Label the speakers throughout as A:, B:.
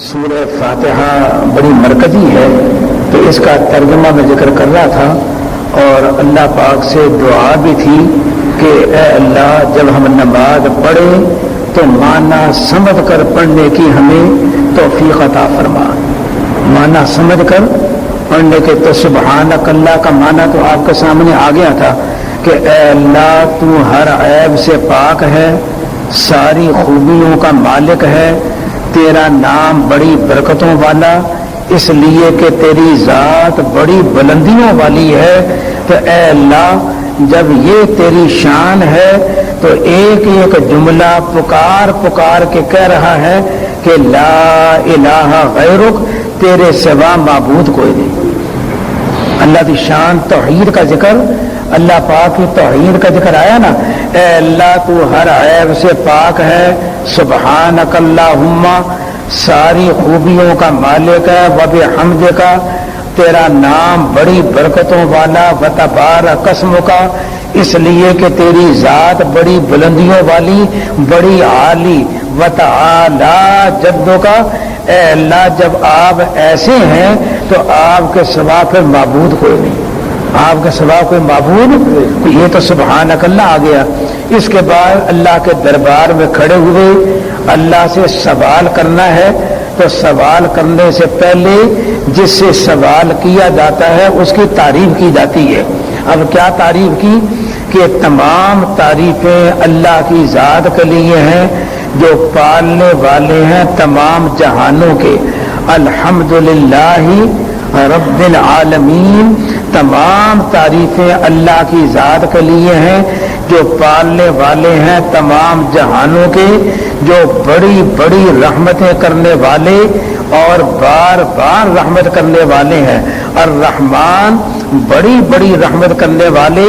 A: سورہ فاتحہ بڑی مرکزی ہے، تو اس کا ترجمہ میں ذکر کر رہا تھا، اور اللہ پاک سے دعا بھی تھی کہ اے اللہ جب ہم نماز پڑھیں تو معنی سمجھ کر پڑھنے کی ہمیں توفیق عطا فرما۔ معنی سمجھ کر پڑھنے کے تو سبحانک اللہ کا معنی تو آپ کے سامنے آ گیا تھا کہ اے اللہ تو ہر عیب سے پاک ہے، ساری خوبیوں کا مالک ہے، تیرا نام بڑی برکتوں والا، اس لیے کہ تیری ذات بڑی بلندیوں والی ہے۔ تو اے اللہ جب یہ تیری شان ہے تو ایک ایک جملہ پکار پکار کے کہہ رہا ہے کہ لا الہ غیرک، تیرے سوا معبود کوئی نہیں۔ اللہ کی شان توحید کا ذکر، اللہ پاک کی توحید کا ذکر آیا نا، اے اللہ تو ہر عیب سے پاک ہے، سبحانک اللہم، ساری خوبیوں کا مالک ہے، وبحمدک، تیرا نام بڑی برکتوں والا، وتبارک اسمک، اس لیے کہ تیری ذات بڑی بلندیوں والی، بڑی عالی، وتعالی جدک، اے اللہ جب آپ ایسے ہیں تو آپ کے سوا پھر معبود کوئی نہیں، آپ کے سوا کوئی معبود، یہ تو سبحانک اللہ آ گیا۔ اس کے بعد اللہ کے دربار میں کھڑے ہوئے اللہ سے سوال کرنا ہے، تو سوال کرنے سے پہلے جس سے سوال کیا جاتا ہے اس کی تعریف کی جاتی ہے۔ اب کیا تعریف کی کہ تمام تعریفیں اللہ کی ذات کے لیے ہیں جو پالنے والے ہیں تمام جہانوں کے۔ الحمدللہ رب العالمین، تمام تعریفیں اللہ کی ذات کے لیے ہیں جو پالنے والے ہیں تمام جہانوں کے، جو بڑی بڑی رحمتیں کرنے والے اور بار بار رحمت کرنے والے ہیں۔ الرحمن، بڑی بڑی رحمت کرنے والے،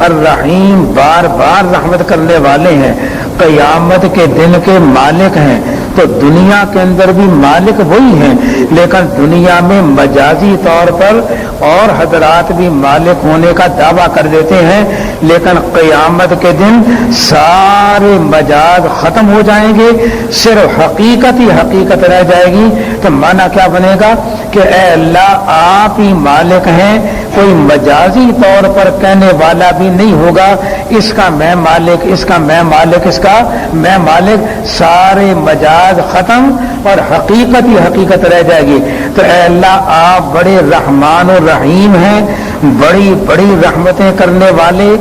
A: الرحیم، بار بار رحمت کرنے والے ہیں۔ قیامت کے دن کے مالک ہیں، تو دنیا کے اندر بھی مالک وہی ہیں، لیکن دنیا میں مجازی طور پر اور حضرات بھی مالک ہونے کا دعویٰ کر دیتے ہیں، لیکن قیامت کے دن سارے مجاز ختم ہو جائیں گے، صرف حقیقت ہی حقیقت رہ جائے گی۔ تو معنی کیا بنے گا کہ اے اللہ آپ ہی مالک ہیں، کوئی مجازی طور پر کہنے والا بھی نہیں ہوگا اس کا میں مالک، اس کا میں مالک، اس کا میں مالک، سارے مجاز ختم اور حقیقت ہی حقیقت رہ جائے گی۔ تو اے اللہ آپ بڑے رحمان و رحیم ہیں، بڑی بڑی رحمتیں کرنے والے،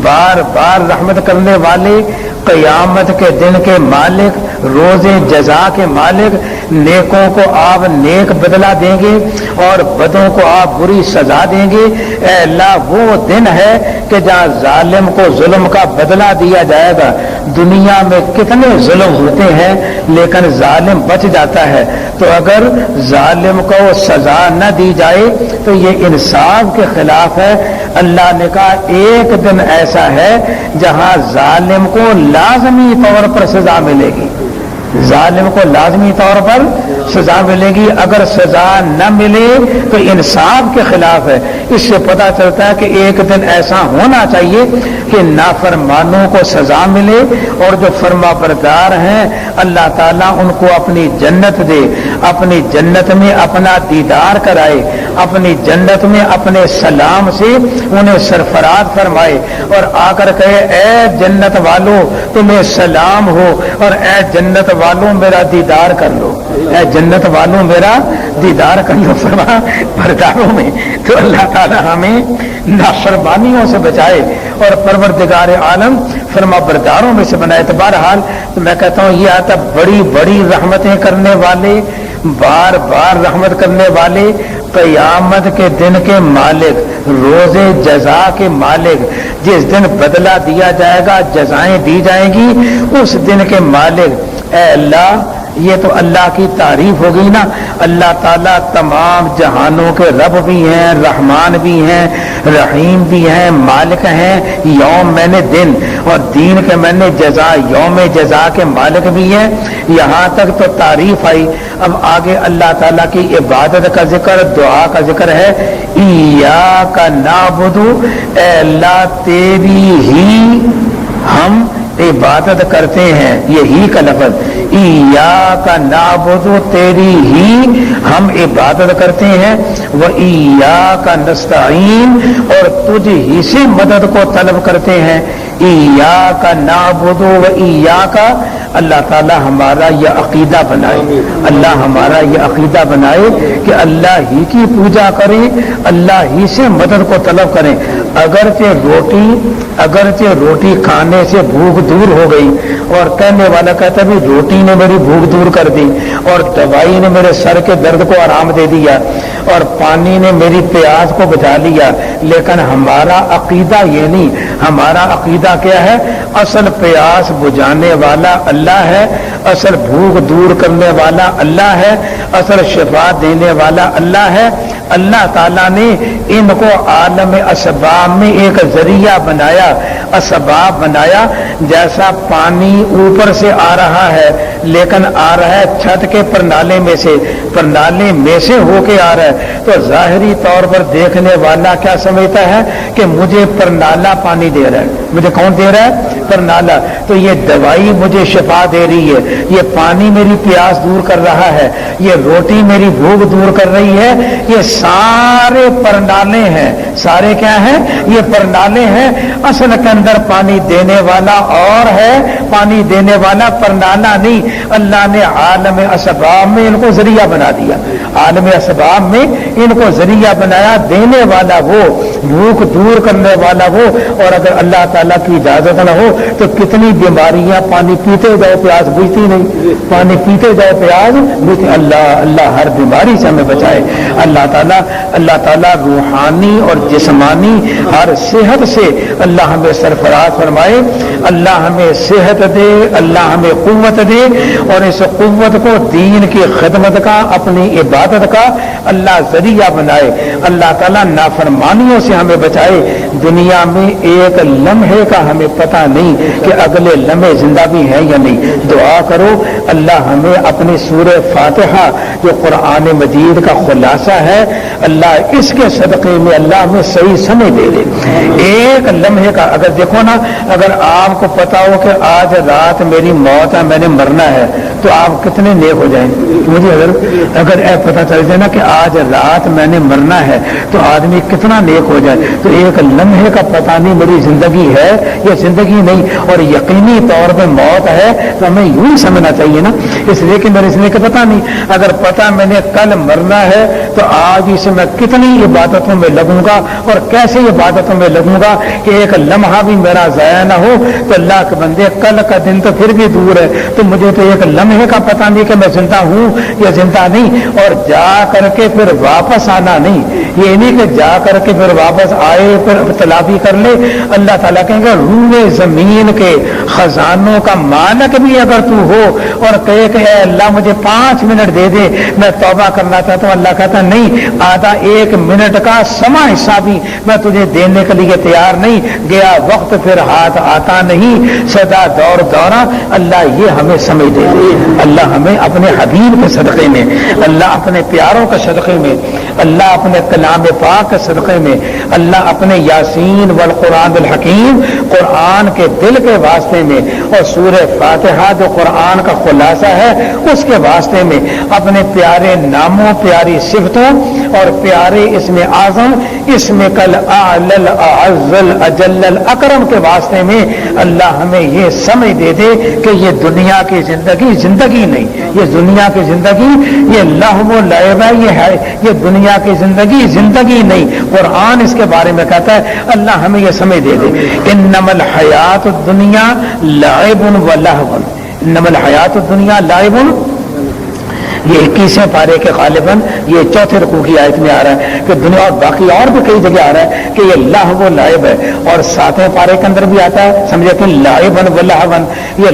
A: بار بار رحمت کرنے والے، قیامت کے دن کے مالک، روز جزا کے مالک، نیکوں کو آپ نیک بدلہ دیں گے اور بدوں کو آپ بری سزا دیں گے۔ اے اللہ وہ دن ہے کہ جہاں ظالم کو ظلم کا بدلہ دیا جائے گا۔ دنیا میں کتنے ظلم ہوتے ہیں لیکن ظالم بچ جاتا ہے، تو اگر ظالم کو سزا نہ دی جائے تو یہ انصاف کے خلاف ہے۔ اللہ نے کہا ایک دن ایسا ہے جہاں ظالم کو لازمی طور پر سزا ملے گی، ظالم کو لازمی طور پر سزا ملے گی، اگر سزا نہ ملے تو انصاف کے خلاف ہے۔ اس سے پتہ چلتا ہے کہ ایک دن ایسا ہونا چاہیے کہ نافرمانوں کو سزا ملے اور جو فرما بردار ہیں اللہ تعالیٰ ان کو اپنی جنت دے، اپنی جنت میں اپنا دیدار کرائے، اپنی جنت میں اپنے سلام سے انہیں سرفراز فرمائے اور آ کر کہے اے جنت والوں تمہیں سلام ہو، اور اے جنت والوں میرا دیدار کر لو، اے جنت والوں میرا دیدار کر لو فرما برداروں میں۔ تو اللہ تعالیٰ ہمیں نافرمانیوں سے بچائے اور پروردگار عالم فرما برداروں میں سے بنائے۔ تو بہرحال تو میں کہتا ہوں یہ آتا بڑی بڑی رحمتیں کرنے والے، بار بار رحمت کرنے والے، قیامت کے دن کے مالک، روز جزا کے مالک، جس دن بدلہ دیا جائے گا، جزائیں دی جائیں گی، اس دن کے مالک۔ اے اللہ یہ تو اللہ کی تعریف ہو گئی نا، اللہ تعالیٰ تمام جہانوں کے رب بھی ہیں، رحمان بھی ہیں، رحیم بھی ہیں، مالک ہیں، یوم میں نے دن اور دین کے میں نے جزا، یوم جزا کے مالک بھی ہیں۔ یہاں تک تو تعریف آئی، اب آگے اللہ تعالیٰ کی عبادت کا ذکر، دعا کا ذکر ہے۔ ایاک نعبد، اے اللہ تیری ہی ہم عبادت کرتے ہیں، یہی کا لفظ ایاک نعبد، تیری ہی ہم عبادت کرتے ہیں، وایاک نستعین، اور تجھ ہی سے مدد کو طلب کرتے ہیں۔ ایاک نعبد و ایاک، اللہ تعالی ہمارا یہ عقیدہ بنائے، اللہ ہمارا یہ عقیدہ بنائے کہ اللہ ہی کی پوجا کریں، اللہ ہی سے مدد کو طلب کریں۔ اگرچہ روٹی کھانے سے بھوک دور ہو گئی، اور کہنے والا کہتا ہے روٹی نے میری بھوک دور کر دی، اور دوائی نے میرے سر کے درد کو آرام دے دیا، اور پانی نے میری پیاس کو بجھا لیا، لیکن ہمارا عقیدہ یہ نہیں۔ ہمارا عقیدہ کیا ہے؟ اصل پیاس بجھانے والا اللہ ہے، اصل بھوک دور کرنے والا اللہ ہے، اصل شفا دینے والا اللہ ہے۔ اللہ تعالیٰ نے ان کو عالم اسباب میں ایک ذریعہ بنایا، اسباب بنایا۔ جیسا پانی اوپر سے آ رہا ہے لیکن آ رہا ہے چھت کے پرنالے میں سے، پرنالے میں سے ہو کے آ رہا ہے، تو ظاہری طور پر دیکھنے والا کیا سمجھتا ہے کہ مجھے پرنالا پانی دے رہا ہے۔ مجھے کون دے رہا ہے؟ پرنالا۔ تو یہ دوائی مجھے شفا دے رہی ہے، یہ پانی میری پیاس دور کر رہا ہے، یہ روٹی میری بھوک دور کر رہی ہے۔ یہ سارے پرنالے ہیں، سارے کیا ہیں؟ یہ پرنالے ہیں۔ اصل کے اندر پانی دینے والا اور ہے، پانی دینے والا پرنالا نہیں۔ اللہ نے عالم اسباب میں ان کو ذریعہ بنا دیا، عالم اسباب میں ان کو ذریعہ بنایا، دینے والا وہ، بھوک دور کرنے والا وہ۔ اور اگر اللہ تعالیٰ کی اجازت نہ ہو تو کتنی بیماریاں، پانی پیتے جائے پیاس بجھتی نہیں، پانی پیتے جائے پیاس بجھتی۔ اللہ ہر بیماری سے ہمیں بچائے۔ اللہ تعالیٰ روحانی اور جسمانی ہر صحت سے اللہ ہمیں سرفراز فرمائے، اللہ ہمیں صحت دے، اللہ ہمیں قوت دے، اور اس قوت کو دین کی خدمت کا، اپنی عبادت کا اللہ ذریعہ بنائے۔ اللہ تعالیٰ نافرمانیوں سے ہمیں بچائے۔ دنیا میں ایک لمحے کا ہمیں پتہ نہیں کہ اگلے لمحے زندہ بھی ہیں یا نہیں۔ دعا کرو اللہ ہمیں اپنی سورہ فاتحہ جو قرآن مجید کا خلاصہ ہے، اللہ اس کے صدقے میں اللہ ہمیں صحیح سمجھ دے دے۔ ایک لمحے کا اگر دیکھو نا، اگر آپ کو پتا ہو کہ آج رات میری موت ہے، میں نے مرنا ہے، تو آپ کتنے نیک ہو جائیں۔ مجھے اگر پتا چل جائے نا کہ آج رات میں نے مرنا ہے تو آدمی کتنا نیک ہو جائے۔ تو ایک لمحے کا پتہ نہیں میری زندگی ہے یا زندگی نہیں، اور یقینی طور پہ موت ہے تو ہمیں یوں ہی سمجھنا چاہیے نا، اس لیے کہ میرے زندگی کا پتہ نہیں۔ اگر پتہ میں نے کل مرنا ہے تو آج ہی سے میں کتنی عبادتوں میں لگوں گا اور کیسے عبادتوں میں لگوں گا کہ ایک لمحہ بھی میرا ضائع نہ ہو۔ تو اللہ کے بندے کل کا دن تو پھر بھی دور ہے، تو مجھے تو ایک لمحے کا پتہ نہیں کہ میں زندہ ہوں یا زندہ نہیں، اور جا کر کے پھر واپس آنا نہیں۔ یہ نہیں کہ جا کر کے پھر واپس آئے پھر تلافی کر لے۔ اللہ تعالیٰ کہیں گے روئے زمین کے خزانوں کا مالک بھی اگر تو ہو اور کہے کہ اے اللہ مجھے 5 منٹ دے دے، میں توبہ کرنا چاہتا ہوں، اللہ کہتا نہیں، آدھا 1 منٹ کا سما حصہ بھی میں تجھے دینے کے لیے تیار نہیں۔ گیا وقت پھر ہاتھ آتا نہیں، سدا دور دورہ۔ اللہ یہ ہمیں سمجھ دے دے۔ اللہ ہمیں اپنے حبیب کے صدقے میں، اللہ اپنے پیاروں کے صدقے میں، اللہ اپنے کلام پاک کے صدقے میں، اللہ اپنے یاسین والقرآن الحکیم، قرآن کے دل کے واسطے میں، اور سورہ فاتحہ جو قرآن کا خلاصہ ہے اس کے واسطے میں، اپنے پیارے ناموں، پیاری صفتوں اور پیارے اسم اعظم، اسم کل اعلل اعزل اجل الاکرم کے واسطے میں اللہ ہمیں یہ سمجھ دے دے کہ یہ دنیا کی زندگی نہیں، یہ دنیا کی زندگی یہ لہو و لعب ہے، یہ دنیا کی زندگی نہیں۔ قرآن اس کے بارے میں کہتا ہے، اللہ ہمیں یہ سمجھ دے دے، انما الحیات الدنیا لعب و لہو، انما الحیات الدنیا لعب، یہ 21ویں پارے کے غالباً یہ 4تھے رکوع کی آیت میں آ رہا ہے کہ دنیا، اور باقی اور بھی کئی جگہ آ رہا ہے کہ یہ لہو و لعب ہے، اور 7ویں پارے کے اندر بھی آتا ہے، سمجھے کہ لعبن و لہون، یہ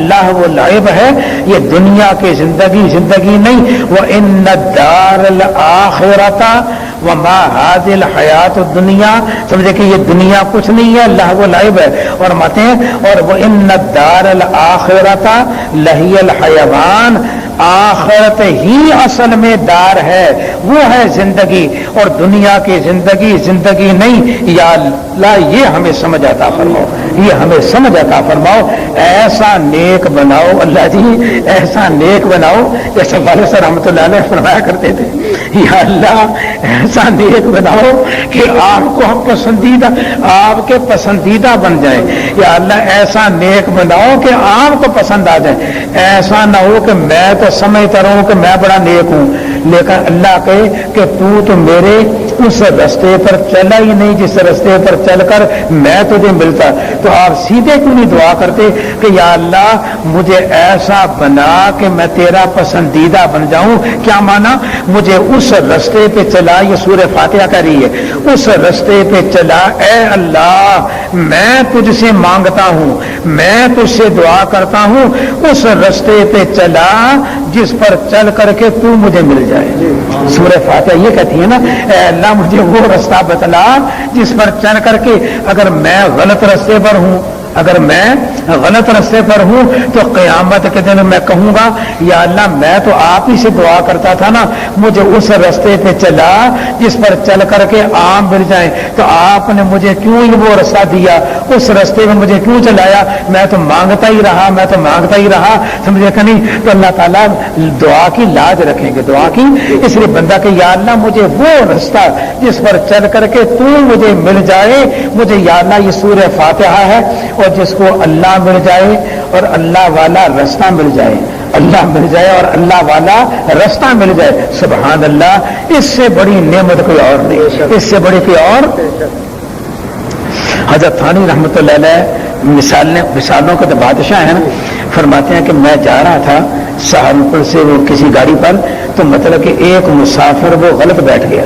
A: لہو و لعب ہے، یہ دنیا کی زندگی نہیں۔ وَإِنَّ الدَّارَ الْآخِرَةَ وَمَا هَذِهِ الْحَيَاةُ الدُّنْيَا، سمجھے کہ یہ دنیا کچھ نہیں ہے، لہو و لعب ہے۔ اور ماتے ہیں اور وَإِنَّ الدَّارَ الْآخِرَةَ لَهِيَ الْحَيَوَانُ، آخرت ہی اصل میں دار ہے، وہ ہے زندگی، اور دنیا کی زندگی زندگی نہیں۔ یا اللہ یہ ہمیں سمجھ عطا فرماؤ، یہ ہمیں سمجھ عطا فرماؤ، ایسا نیک بناؤ اللہ جی، ایسا نیک بناؤ جیسے والد صاحب رحمۃ اللہ علیہ فرمایا کرتے تھے، یا اللہ ایسا نیک بناؤ کہ آپ کو ہم پسندیدہ، آپ کے پسندیدہ بن جائیں، یا اللہ ایسا نیک بناؤ کہ آپ کو پسند آ جائے، ایسا نہ ہو کہ میں تو سمجھتا رہوں کہ میں بڑا نیک ہوں، لیکن اللہ کہے کہ تو میرے اس رستے پر چلا ہی نہیں جس رستے پر چل کر میں تجھے ملتا، تو آپ سیدھے کیوں نہیں دعا کرتے کہ یا اللہ مجھے ایسا بنا کہ میں تیرا پسندیدہ بن جاؤں؟ کیا مانا؟ مجھے اس رستے پہ چلا، یہ سورہ فاتحہ کہہ رہی ہے، اس رستے پہ چلا، اے اللہ میں تجھ سے مانگتا ہوں، میں تجھ سے دعا کرتا ہوں، اس رستے پہ چلا جس پر چل کر کے تو مجھے مل جائے۔ سورہ فاتحہ یہ کہتی ہے نا، اے اللہ مجھے وہ رستہ بتلا جس پر چل کر کے اگر میں غلط رستے پر ہوں، اگر میں غلط رستے پر ہوں تو قیامت کے دن میں کہوں گا یا اللہ میں تو آپ ہی سے دعا کرتا تھا نا، مجھے اس رستے پہ چلا جس پر چل کر کے عام مل جائیں، تو آپ نے مجھے کیوں ہی وہ رستہ دیا، اس رستے میں مجھے کیوں چلایا؟ میں تو مانگتا ہی رہا، میں تو مانگتا ہی رہا، سمجھے کہ نہیں؟ تو اللہ تعالیٰ دعا کی لاج رکھیں گے، دعا کی، اس لیے بندہ کہ یا اللہ مجھے وہ رستہ جس پر چل کر کے تو مجھے مل جائے، مجھے یا اللہ یہ سورہ فاتحہ ہے، اور جس کو اللہ مل جائے اور اللہ والا رستہ مل جائے، اللہ مل جائے اور اللہ والا رستہ مل جائے، سبحان اللہ، اس سے بڑی نعمت کوئی اور نہیں، اس سے بڑی کوئی اور۔ حضرت تھانی رحمۃ اللہ علیہ مثالوں کے تو بادشاہ ہیں نا، فرماتے ہیں کہ میں جا رہا تھا سہارنپور سے وہ کسی گاڑی پر، تو مطلب کہ ایک مسافر وہ غلط بیٹھ گیا،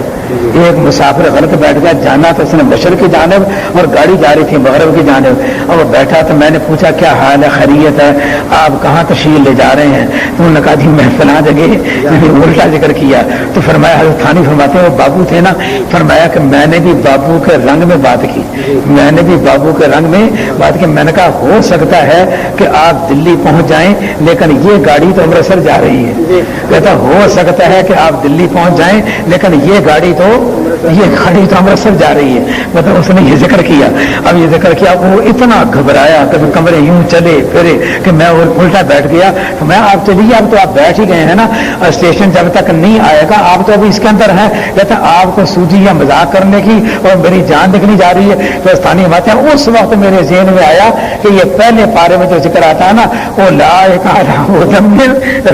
A: ایک مسافر غلط بیٹھ گیا، جانا تو اس نے مشرق کی جانب اور گاڑی جا رہی تھی مغرب کی جانب، اور وہ بیٹھا تو میں نے پوچھا کیا حال ہے، خیریت ہے، آپ کہاں تشریف لے جا رہے ہیں؟ تو انہوں نے کہا جی میں فلاں جگہ، الٹا ذکر کیا، تو فرمایا حضرت تھانی فرماتے ہیں وہ بابو تھے نا، فرمایا کہ میں نے بھی بابو کے رنگ میں بات کی، میں نے بھی بابو کے رنگ میں بات کی، میں نے کہا ہو سکتا ہے کہ آپ دلی پہنچ جائیں لیکن یہ گاڑی تو امرتسر جا رہی ہے، کہتا ہو سکتا ہے کہ آپ دلی پہنچ جائیں لیکن یہ گاڑی تو امرتسر جا رہی ہے، مطلب اس نے یہ ذکر کیا، اب یہ ذکر کیا، وہ اتنا گھبرایا کہ کمرے یوں چلے پھرے کہ میں الٹا بیٹھ گیا، تو میں آپ چلیے، اب تو آپ بیٹھ ہی گئے ہیں نا، اسٹیشن جب تک نہیں آئے گا آپ تو ابھی اس کے اندر ہیں، کہتا آپ کو سوجی یا مذاق کرنے کی اور میری جان نکلی جا رہی ہے، تو استانی بات ہے اس وقت میرے ذہن میں آیا کہ یہ پہلے پارے میں جو ذکر آتا ہے نا، وہ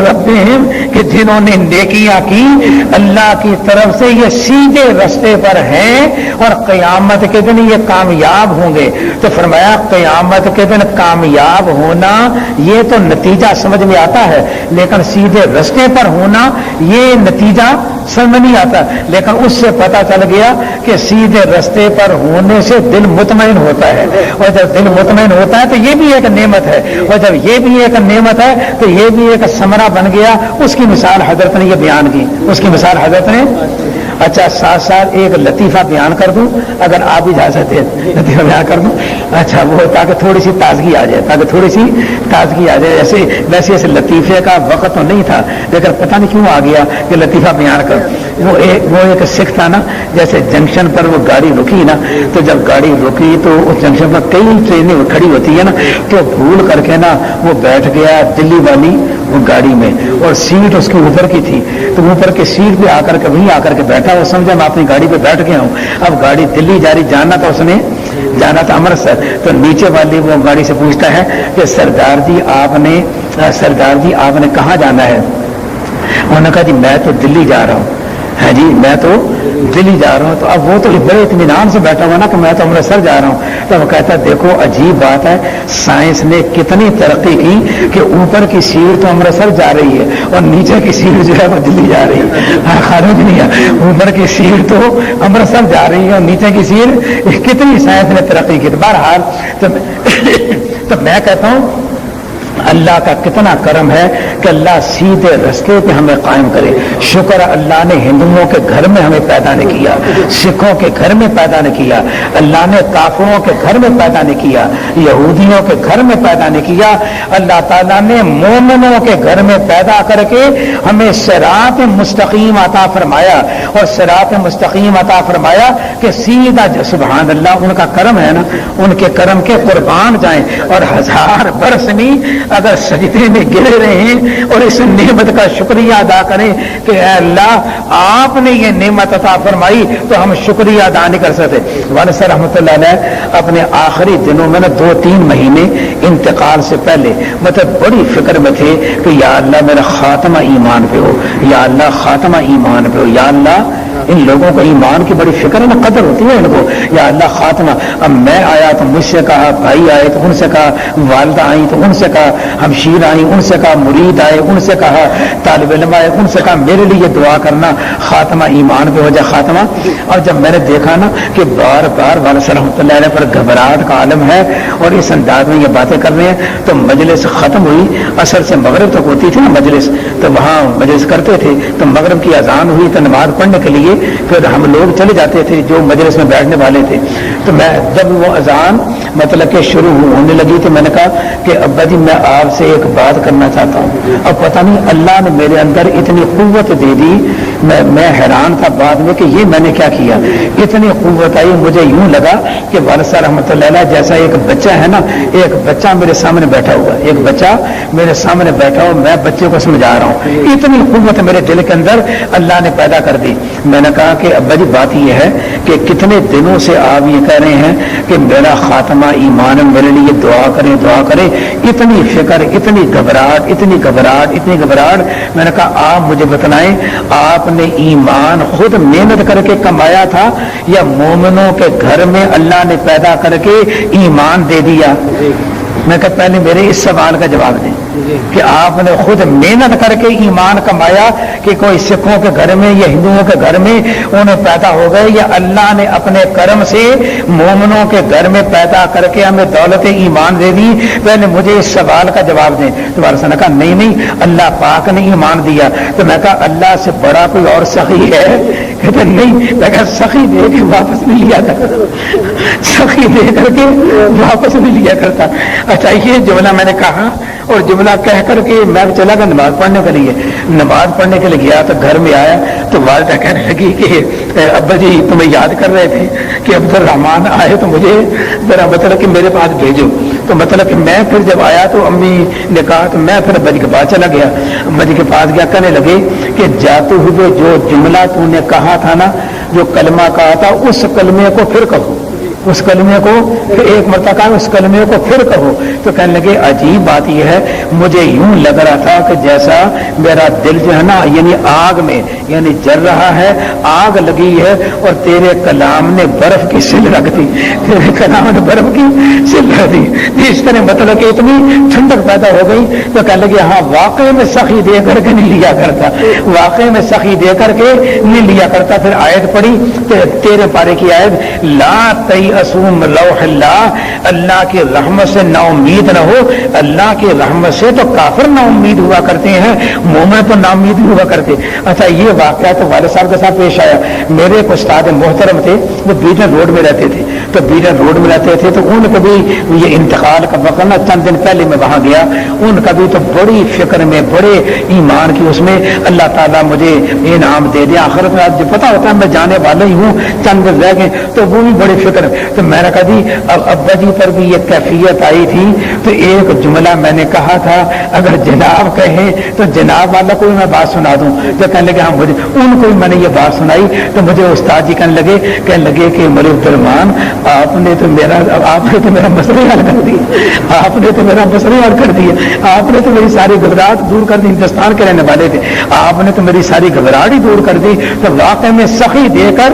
A: ربہم، کہ جنہوں نے نیکیاں کی اللہ کی طرف سے یہ سیدھے رستے پر ہیں اور قیامت کے دن یہ کامیاب ہوں گے، تو فرمایا قیامت کے دن کامیاب ہونا یہ تو نتیجہ سمجھ میں آتا ہے، لیکن سیدھے رستے پر ہونا یہ نتیجہ سمجھ نہیں آتا، لیکن اس سے پتہ چل گیا کہ سیدھے رستے پر ہونے سے دل مطمئن ہوتا ہے، اور جب دل مطمئن ہوتا ہے تو یہ بھی ایک نعمت ہے، اور جب یہ بھی ایک نعمت ہے تو یہ بھی ایک ثمرہ بن گیا۔ اس کی مثال حضرت نے یہ بیان کی، اس کی مثال حضرت نے، اچھا ساتھ ساتھ ایک لطیفہ بیان کر دوں اگر آپ اجازت دیں، لطیفہ بیان کر دوں، اچھا وہ تاکہ تھوڑی سی تازگی آ جائے، تاکہ تھوڑی سی تازگی آ جائے، ویسے ایسے لطیفے کا وقت تو نہیں تھا لیکن پتہ نہیں کیوں آ گیا کہ لطیفہ بیان کر۔ وہ ایک سکھ تھا نا، جیسے جنکشن پر وہ گاڑی رکی نا، تو جب گاڑی رکی تو اس جنکشن پر کئی ٹرینیں کھڑی ہوتی ہے نا، تو بھول کر کے نا وہ بیٹھ گیا دلی والی وہ گاڑی میں، اور سیٹ اس کے اوپر کی تھی، تو اوپر کی سیٹ پہ آ کر کے وہیں آ کر کے بیٹھا، وہ سمجھا میں اپنی گاڑی پہ بیٹھ گیا ہوں، اب گاڑی دلی جا رہی، جانا تھا اس نے، جانا تھا امرتسر، تو نیچے والی وہ گاڑی سے پوچھتا ہے کہ سردار جی آپ نے کہاں جانا ہے؟ انہوں نے کہا جی میں تو دلی جا رہا ہوں، ہے جی میں تو دلی جا رہا ہوں، تو اب وہ تو بڑے اطمینان سے بیٹھا ہوا نا کہ میں تو امرتسر جا رہا ہوں، تو وہ کہتا ہے دیکھو عجیب بات ہے، سائنس نے کتنی ترقی کی کہ اوپر کی سیٹ تو امرتسر جا رہی ہے اور نیچے کی سیٹ جو ہے وہ دلی جا رہی ہے، خارج نہیں ہے، اوپر کی سیٹ تو امرتسر جا رہی ہے اور نیچے کی سیٹ، کتنی سائنس نے ترقی کی۔ بہرحال تو میں کہتا ہوں اللہ کا کتنا کرم ہے کہ اللہ سیدھے رستے پہ ہمیں قائم کرے. شکر اللہ نے ہندوؤں کے گھر میں ہمیں پیدا نہیں کیا, سکھوں کے گھر میں پیدا نہیں کیا, اللہ نے کافروں کے گھر میں پیدا نہیں کیا, یہودیوں کے گھر میں پیدا نہیں کیا. اللہ تعالیٰ نے مومنوں کے گھر میں پیدا کر کے ہمیں صراط مستقیم عطا فرمایا, اور صراط مستقیم عطا فرمایا کہ سیدھا سبحان اللہ, ان کا کرم ہے نا, ان کے کرم کے قربان جائیں. اور 1000 برس میں اگر سجدے میں گرے رہیں اور اس نعمت کا شکریہ ادا کریں کہ اے اللہ آپ نے یہ نعمت عطا فرمائی, تو ہم شکریہ ادا نہیں کر سکتے. والد صاحب رحمۃ اللہ علیہ اپنے آخری دنوں میں 2-3 مہینے انتقال سے پہلے مطلب بڑی فکر میں تھے کہ یا اللہ میرا خاتمہ ایمان پہ ہو, یا اللہ خاتمہ ایمان پہ ہو, یا اللہ ان لوگوں کو ایمان کی بڑی فکر ہے نا, قدر ہوتی ہے ان کو, یا اللہ خاتمہ. اب میں آیا تو مجھ سے کہا, بھائی آئے تو ان سے کہا, والدہ آئیں تو ان سے کہا, ہمشیر آئیں ان سے کہا, مرید آئے ان سے کہا, طالب علم آئے ان سے کہا میرے لیے دعا کرنا خاتمہ ایمان پہ ہو جائے خاتمہ. اور جب میں نے دیکھا نا کہ بار بار والد صاحب رحمۃ اللہ علیہ پر گھبراہٹ کا عالم ہے اور اس انداز میں یہ باتیں کر رہے ہیں, تو مجلس ختم ہوئی, عصر سے مغرب تک ہوتی تھی نا مجلس, تو وہاں مجلس کرتے تھے, تو مغرب کی اذان ہوئی تو نماز پڑھنے کے لیے پھر ہم لوگ چلے جاتے تھے جو مجلس میں بیٹھنے والے تھے. تو میں جب وہ اذان مطلب کہ شروع ہونے لگی تو میں نے کہا کہ ابا جی میں آپ سے ایک بات کرنا چاہتا ہوں. اب پتہ نہیں اللہ نے میرے اندر اتنی قوت دے دی, میں حیران تھا بعد میں کہ یہ میں نے کیا کیا, اتنی قوت آئی. مجھے یوں لگا کہ والد صاحب رحمۃ اللہ علیہ جیسا ایک بچہ ہے نا, ایک بچہ میرے سامنے بیٹھا ہوا, ایک بچہ میرے سامنے بیٹھا ہوا, میں بچے کو سمجھا رہا ہوں. اتنی قوت میرے دل کے اندر اللہ نے پیدا کر دی. میں نے کہا کہ ابا جی بات یہ ہے کہ کتنے دنوں سے آپ یہ کہہ رہے ہیں کہ میرا خاتمہ ایمان, میرے لیے دعا کریں دعا کریں, اتنی فکر, اتنی گھبراہٹ, اتنی گھبراہٹ, اتنی گھبراہٹ. میں نے کہا آپ مجھے بتلائیں آپ نے ایمان خود محنت کر کے کمایا تھا یا مومنوں کے گھر میں اللہ نے پیدا کر کے ایمان دے دیا؟ میں کہا پہلے میرے اس سوال کا جواب دیں کہ آپ نے خود محنت کر کے ایمان کمایا کہ کوئی سکھوں کے گھر میں یا ہندوؤں کے گھر میں انہیں پیدا ہو گئے, یا اللہ نے اپنے کرم سے مومنوں کے گھر میں پیدا کر کے ہمیں دولت ایمان دے دی؟ پہلے مجھے اس سوال کا جواب دیں. تو وارث نے کہا نہیں اللہ پاک نے ایمان دیا. تو میں کہا اللہ سے بڑا کوئی اور سخی ہے؟ کہتے نہیں. میں کہا سخی دے کے واپس نہیں لیا کرتا, سخی دے کر کے واپس نہیں لیا کرتا. اچھا یہ جملہ میں نے کہا اور جملہ کہہ کر کے میں چلا گیا نماز پڑھنے کے لیے. نماز پڑھنے کے لیے گیا تو گھر میں آیا تو والدہ کہنے لگی کہ ابا جی تمہیں یاد کر رہے تھے کہ عبد الرحمان آئے تو مجھے ذرا مطلب کہ میرے پاس بھیجو. تو مطلب کہ میں پھر جب آیا تو امی نے کہا تو میں پھر ابا جی کے پاس چلا گیا. ابا جی کے پاس گیا, کہنے لگے کہ جاتے ہوئے جو جملہ تو نے کہا تھا نا, جو کلمہ کہا تھا, اس کلمے کو پھر کہو, اس کلمے کو پھر ایک مرتبہ اس کلمے کو پھر کہو. تو کہنے لگے عجیب بات یہ ہے, مجھے یوں لگ رہا تھا کہ جیسا میرا دل جو ہے نا یعنی آگ میں یعنی جل رہا ہے, آگ لگی ہے اور تیرے کلام نے برف کی سل رکھ دی, تیرے کلام نے برف کی سل رکھ دی. اس طرح مطلب کہ اتنی ٹھنڈک پیدا ہو گئی. تو کہنے لگے ہاں واقعی میں سخی دے کر کے نہیں لیا کرتا, واقعی میں سخی دے کر کے نہیں لیا کرتا. پھر آیت پڑھی تیرے پارے کی آیت, لا تیأسوا روح اللہ, اللہ کی رحمت سے نا امید نہ ہو. اللہ کی رحمت سے تو کافر نا امید ہوا کرتے ہیں, مومن تو نا امید ہوا کرتے. اچھا یہ واقعہ تو والد صاحب کے ساتھ پیش آیا. میرے ایک استاد محترم تھے, وہ بیڈن روڈ میں رہتے تھے. تو بیڈن روڈ میں رہتے تھے تو ان کو بھی یہ انتقال کا وقت نا چند دن پہلے میں وہاں گیا. ان کا بھی تو بڑی فکر میں, بڑے ایمان کی اس میں اللہ تعالیٰ مجھے انعام دے دیا. آخرت میں جو پتا ہوتا ہے میں جانے والا ہی ہوں, چند دن رہ گئے, تو وہ بھی بڑی فکر. تو میں نے کہا جی ابا جی پر بھی یہ کیفیت آئی تھی تو ایک جملہ میں نے کہا تھا اگر جناب کہیں تو جناب والا کوئی میں بات سنا دوں. تو کہنے لگے ہاں مجھے ان کو میں نے یہ بات سنائی. تو مجھے استاد جی کہنے لگے کہ مولانا عبدالرحمان آپ نے تو میرا مسئلہ حل کر دیا, آپ نے تو میرا مسئلہ حل کر دیا, آپ نے تو میری ساری گھبراہٹ دور کر دی. ہندوستان کے رہنے والے تھے, آپ نے تو میری ساری گھبراہٹ ہی دور کر دی. تو واقعی میں سخی دے کر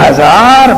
A: 1000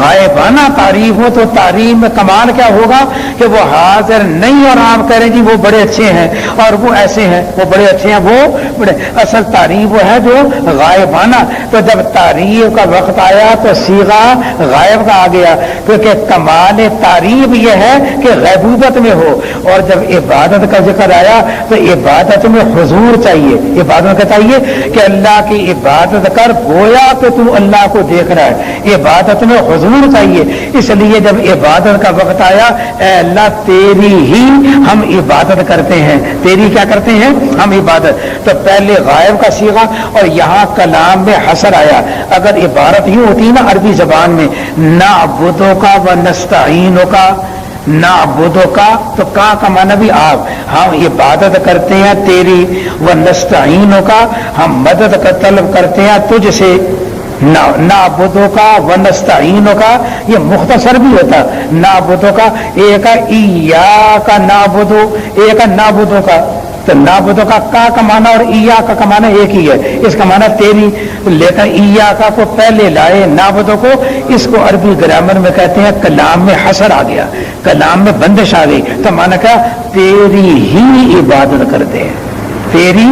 A: غائبانہ تعریف ہو تو تعریف میں کمال کیا ہوگا کہ وہ حاضر نہیں اور آپ کہہ رہے ہیں جی وہ بڑے اچھے ہیں اور وہ ایسے ہیں، وہ بڑے اچھے ہیں، وہ بڑے، اصل تعریف وہ ہے جو غائبانہ. تو جب تعریف کا وقت آیا تو صیغہ غائب کا آ گیا، کیونکہ کمال تعریف یہ ہے کہ غیبوبت میں ہو. اور جب عبادت کا ذکر آیا تو عبادت میں حضور چاہیے. عبادت کا چاہیے کہ اللہ کی عبادت کر گویا کہ تو اللہ کو دیکھ رہا ہے. عبادت میں حضور چاہیے. اس لیے جب عبادت کا وقت آیا، اے اللہ تیری ہی ہم عبادت کرتے ہیں، تیری کیا کرتے ہیں ہم عبادت. تو پہلے غائب کا صیغہ اور یہاں کلام میں حصر آیا. اگر عبارت یوں ہوتی نا عربی زبان میں نعبدو کا و نستعینو کا، نعبدو کا تو کا معنی بھی آپ، ہم عبادت کرتے ہیں تیری، و نستعینو کا ہم مدد کا طلب کرتے ہیں تجھ سے. نعبدو کا و نستعینو کا یہ مختصر بھی ہوتا. نعبدو کا ایک ایاک نعبدو، ایک نعبدو کا، تو نعبدو کا معنی اور ایاک کا معنی ایک ہی ہے، اس کا معنی تیری. لیکن ایاک کو پہلے لائے نعبدو کو، اس کو عربی گرامر میں کہتے ہیں کلام میں حصر آ گیا، کلام میں بندش آ گئی. تو معنی کیا تیری ہی عبادت کرتے ہیں، تیری.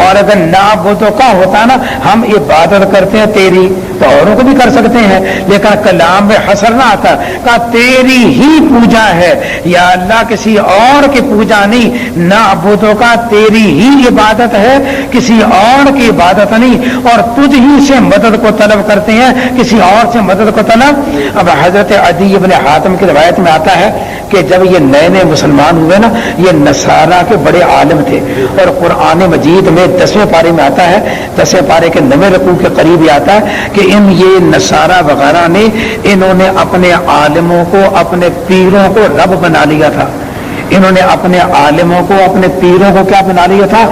A: اور اگر نعبدو کا ہوتا نا ہم عبادت کرتے ہیں تیری، تو اوروں کو بھی کر سکتے ہیں، لیکن کلام میں حصر نہ آتا. کہا تیری ہی پوجا ہے یا اللہ، کسی اور کی پوجا نہیں. نعبدو کا تیری ہی عبادت ہے، کسی اور کی عبادت نہیں، اور تجھ ہی سے مدد کو طلب کرتے ہیں، کسی اور سے مدد کو طلب. اب حضرت عدی ابن حاتم کی روایت میں آتا ہے کہ جب یہ نئے نئے مسلمان ہوئے نا، یہ نصارہ کے بڑے عالم تھے. اور قرآن مجید میں 10ویں پارے میں آتا ہے، 10ویں پارے کے 9ویں رکوع کے قریب یہ آتا ہے کہ یہ نصارہ وغیرہ نے انہوں نے اپنے عالموں کو، اپنے پیروں کو رب بنا لیا تھا. انہوں نے اپنے عالموں کو، اپنے پیروں کو کیا بنا لیا تھا؟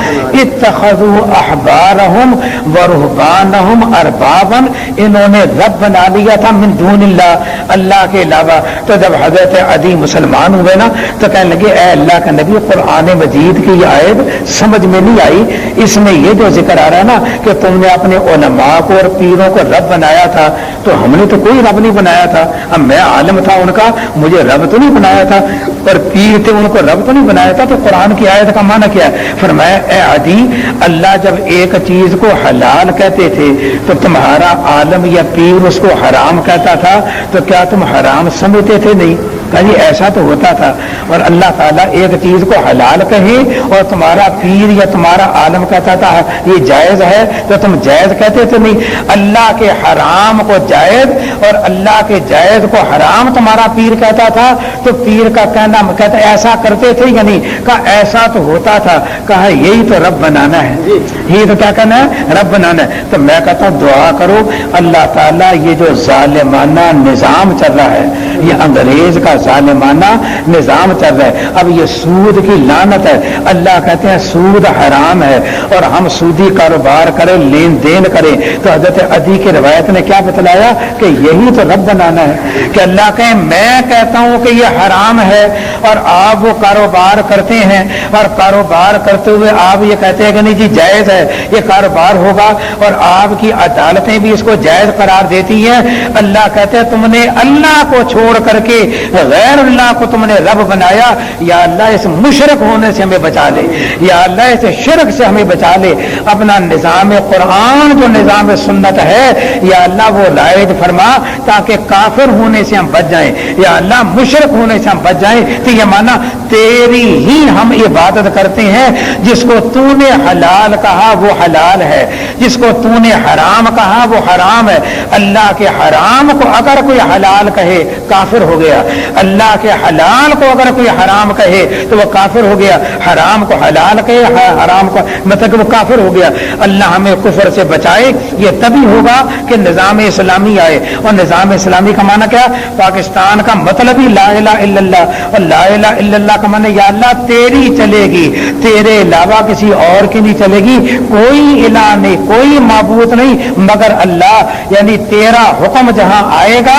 A: اتخذوا احبارهم ورهبانهم اربابا، انہوں نے رب بنا لیا تھا من دون اللہ، اللہ کے علاوہ. تو جب حضرت عدی مسلمان ہوئے نا تو کہنے لگے اے اللہ کا نبی، قرآن مجید کی یہ آیت سمجھ میں نہیں آئی، اس میں یہ جو ذکر آ رہا ہے نا کہ تم نے اپنے علماء کو اور پیروں کو رب بنایا تھا، تو ہم نے تو کوئی رب نہیں بنایا تھا. اب میں عالم تھا ان کا، مجھے رب تو نہیں بنایا تھا، اور پیر تھے ان کو رب تو نہیں بنایا تھا. تو قرآن کی آیت کا معنی کیا ہے؟ فرمایا اے عدی، اللہ جب ایک چیز کو حلال کہتے تھے تو تمہارا عالم یا پیر اس کو حرام کہتا تھا، تو کیا تم حرام سمجھتے تھے؟ نہیں. کہا جی ایسا تو ہوتا تھا. اور اللہ تعالیٰ ایک چیز کو حلال کہے اور تمہارا پیر یا تمہارا عالم کہتا تھا یہ جائز ہے، تو تم جائز کہتے تھے؟ نہیں. اللہ کے حرام کو جائز اور اللہ کے جائز کو حرام تمہارا پیر کہتا تھا، تو پیر کا کہنا کہتا ایسا کرتے تھے یا نہیں؟ کہا ایسا تو ہوتا تھا. کہا یہی تو رب بنانا ہے، یہی تو کیا کرنا ہے؟ رب بنانا ہے. تو میں کہتا ہوں دعا کرو اللہ تعالیٰ یہ جو ظالمانہ نظام چل رہا ہے، یہ انگریز کا ظالمانہ نظام چل رہا ہے. اب یہ سود کی لعنت ہے. اللہ کہتے ہیں سود حرام ہے اور ہم سودی کاروبار کریں، لین دین کریں. تو حضرت عدی کی روایت نے کیا بتلایا کہ یہی تو رب بنانا ہے کہ اللہ کہیں میں کہتا ہوں کہ یہ حرام ہے اور آپ وہ کاروبار کرتے ہیں، اور کاروبار کرتے ہوئے آپ یہ کہتے ہیں کہ نہیں جی جائز ہے، یہ کاروبار ہوگا، اور آپ کی عدالتیں بھی اس کو جائز قرار دیتی ہیں. اللہ کہتے ہیں تم نے اللہ کو چھوڑ کر کے غیر اللہ کو تم نے رب بنایا. یا اللہ اس مشرک ہونے سے ہمیں بچا لے، یا اللہ اس شرک سے ہمیں بچا لے. اپنا نظام قرآن جو نظام سنت ہے یا اللہ وہ رائج فرما تاکہ کافر ہونے سے ہم بچ جائیں، یا اللہ مشرک ہونے سے ہم بچ جائیں. تو یہ مانا تیری ہی ہم عبادت کرتے ہیں، جس کو تو نے حلال کہا وہ حلال ہے، جس کو تو نے حرام کہا وہ حرام ہے. اللہ کے حرام کو اگر کوئی حلال کہے کافر ہو گیا، اللہ کے حلال کو اگر کوئی حرام کہے تو وہ کافر ہو گیا، حرام کو حلال کہے حرام کو مطلب کہ وہ کافر ہو گیا. اللہ ہمیں کفر سے بچائے. یہ تبھی ہوگا کہ نظام اسلامی آئے. اور نظام اسلامی کا معنی کیا؟ پاکستان کا مطلب ہی لا الہ الا اللہ، اور لا الہ الا اللہ کا معنی یا اللہ تیری چلے گی، تیرے علاوہ کسی اور کی نہیں چلے گی. کوئی الہ نہیں، کوئی معبود نہیں مگر اللہ. یعنی تیرا حکم جہاں آئے گا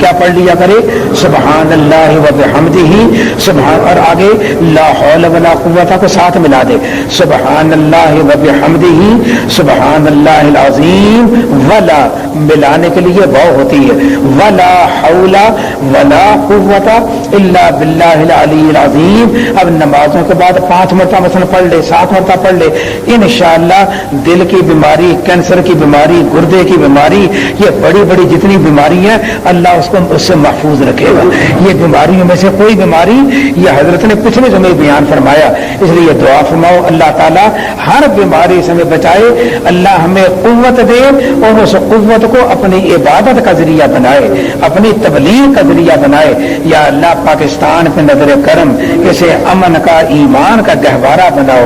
A: کیا پڑھ لیا کرے؟ سبحان اللہ و بحمدہ. سبحان، اور آگے لا حول ولا قوت کو ساتھ ملا دے. سبحان اللہ و بحمدہ سبحان اللہ العظیم. ولا ملانے کے لیے واو ہوتی ہے. ولا حول ولا قوت الا باللہ العلی العظیم. اب نمازوں کے بعد 5 مرتبہ مثلا پڑھ لے، 7 مرتبہ پڑھ لے، انشاءاللہ دل کی بیماری، کینسر کی بیماری، گردے کی بیماری، یہ بڑی بڑی جتنی بیماری ہیں اللہ اس سے محفوظ رکھے گا. یہ بیماریوں میں سے کوئی بیماری، یہ حضرت نے پچھلے جمعے بیان فرمایا. اس لیے دعا فرماؤ اللہ تعالیٰ ہر بیماری سے ہمیں بچائے، اللہ ہمیں قوت دے اور اس قوت کو اپنی عبادت کا ذریعہ بنائے، اپنی تبلیغ کا ذریعہ بنائے. یا اللہ پاکستان پہ نظر کرم، اسے امن کا، ایمان کا گہوارہ بناؤ،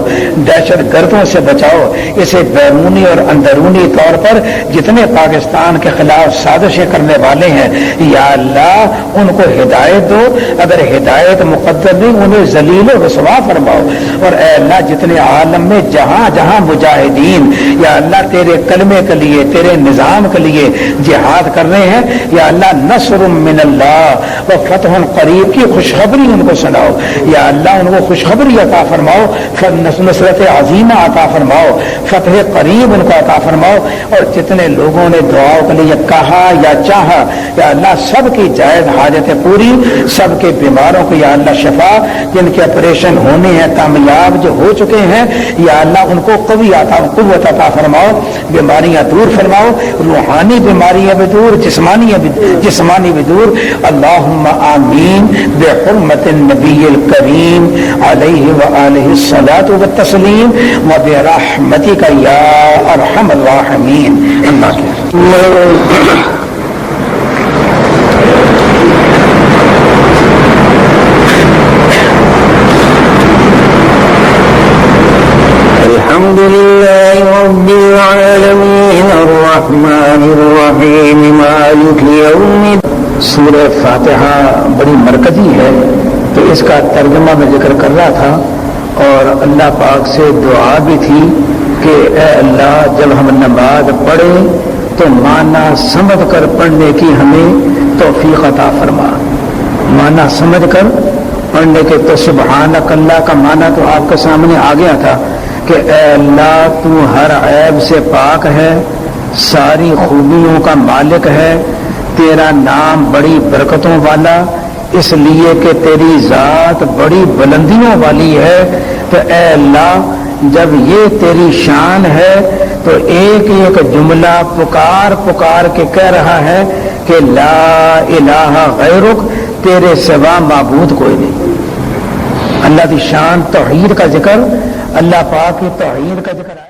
A: دہشت گردوں سے بچاؤ. اسے بیرونی اور اندرونی طور پر جتنے پاکستان کے خلاف سازشیں کرنے والے ہیں یا اللہ ان کو ہدایت دو. اگر ہدایت مقدر نہیں انہیں ذلیل و رسوا فرماؤ. اور اے اللہ جتنے عالم میں جہاں جہاں مجاہدین یا اللہ تیرے کلمے کے لیے، تیرے نظام کے لیے جہاد کر رہے ہیں، یا اللہ نصر من اللہ و فتح قریب کی خوشخبری ان کو سناؤ. یا اللہ ان کو خوشخبری عطا فرماؤ، نصرت عظیمہ عطا فرماؤ، فتح قریب ان کو عطا فرماؤ. اور جتنے لوگوں نے دعاؤں کے لیے کہا یا چاہا یا اللہ سب کی جائز حاجتیں پوری، سب کے بیماروں کو یا اللہ شفا، جن کے آپریشن ہونے ہیں کامیاب جو ہو چکے ہیں یا اللہ ان کو قوت عطا فرماؤ، بیماریاں دور فرماؤ، روحانی بیماریاں بھی دور، جسمانی بھی دور. اللہم آمین بحرمت النبی الکریم علیہ وآلہ الصلاۃ والتسلیم وبرحمتک یا ارحم الراحمین. اللہ کے
B: الحمد لله رب العالمين الرحمن الرحيم مالك يوم الدين.
A: سورہ فاتحہ بڑی مرکزی ہے تو اس کا ترجمہ میں ذکر کر رہا تھا اور اللہ پاک سے دعا بھی تھی کہ اے اللہ جب ہم نماز پڑھیں تو معنی سمجھ کر پڑھنے کی ہمیں توفیق عطا فرما. معنی سمجھ کر پڑھنے کے تو سبحانک اللہ کا معنی تو آپ کے سامنے آ گیا تھا کہ اے اللہ تو ہر عیب سے پاک ہے، ساری خوبیوں کا مالک ہے، تیرا نام بڑی برکتوں والا، اس لیے کہ تیری ذات بڑی بلندیوں والی ہے. تو اے اللہ جب یہ تیری شان ہے تو ایک ایک جملہ پکار کے کہہ رہا ہے کہ لا الہ غیرک، تیرے سوا معبود کوئی نہیں. اللہ کی شان توحید کا ذکر، اللہ پاک کی توحید کا ذکر ہے.